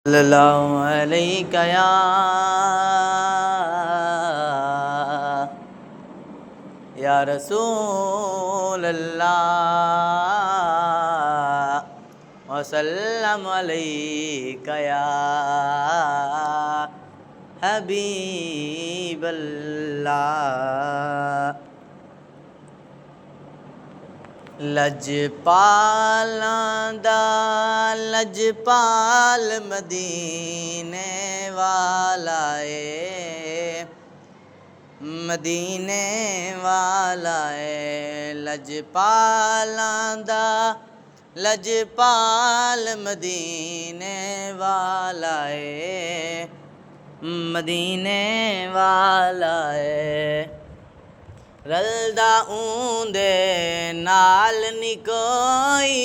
सल्लल्लाहु अलैका या रसूल अल्लाह वसल्लम अलैका या हबीब अल्लाह। लजपालां दा लजपाल मदीने वाला मदीने वाला लजपालां दा लजपाल मदीने वाला मदीने वाला रलदा ऊंदे नाल नी कोई,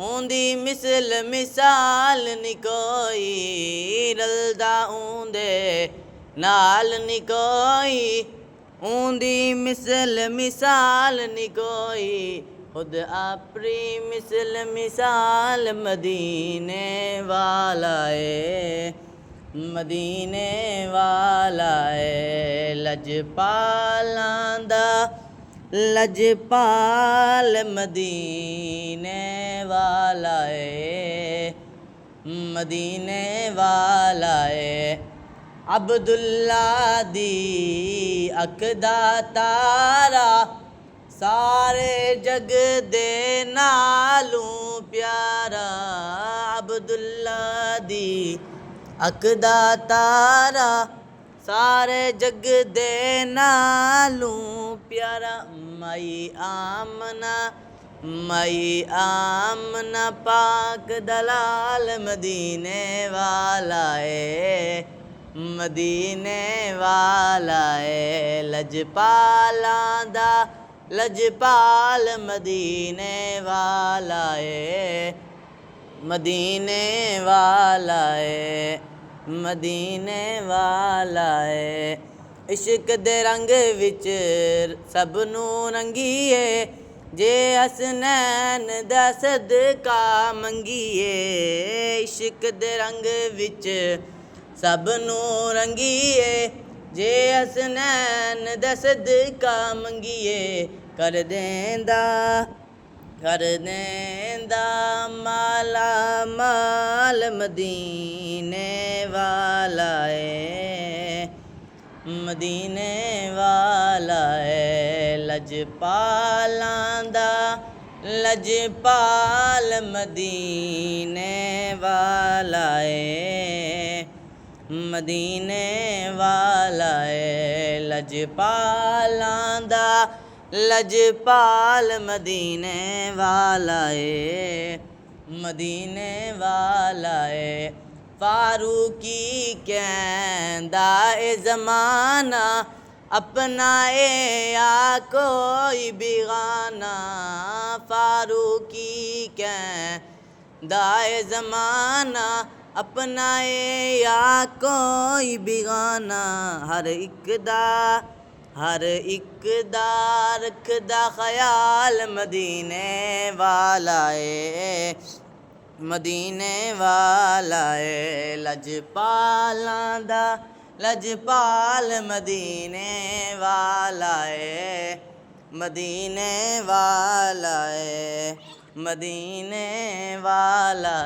ऊंदी मिसल मिसाल नी कोई। रलदा ऊंदे नाल नी कोई, ऊंदी मिसल मिसाल नी कोई। खुद अपनी मिसल मिसाल मदीने वाला मदीने वाला लजपालां दा लजपाल मदीने वाला मदीने वाला अब्दुल्ला दी अकदा तारा, सारे जग दे नालों प्यारा। अब्दुल्ला दी अकदा तारा, सारे जग दे नालों प्यारा। माई आमना पाक दलाल मदीने वाला मदीने वाला लजपालां दा लजपाल मदीने वाला मदीने वाला मदीने वाला इश्क दे रंग विच सब नूं रंगीए, जे हसनैन दा सदका मंगीए। इश्क दे रंग विच सब नूं रंगीए, जे हसनैन दा सदका मंगीए। कर देंदा माला माल मदीने वाला मदीने वाला लजपालां दा लजपाल मदीने वाला मदीने वाला लजपालां दा लजपाल मदीने वाला मदीने वाला फारूकी कहंदा ज़माना, अपना या कोई बेगाना। फारूकी कहंदा ज़माना, अपना या कोई बेगाना। हर एक दा रखदा ख्याल मदीने वाला मदीने वाला लजपालां दा लजपाल मदीने वाला मदीने वाला मदीने वाला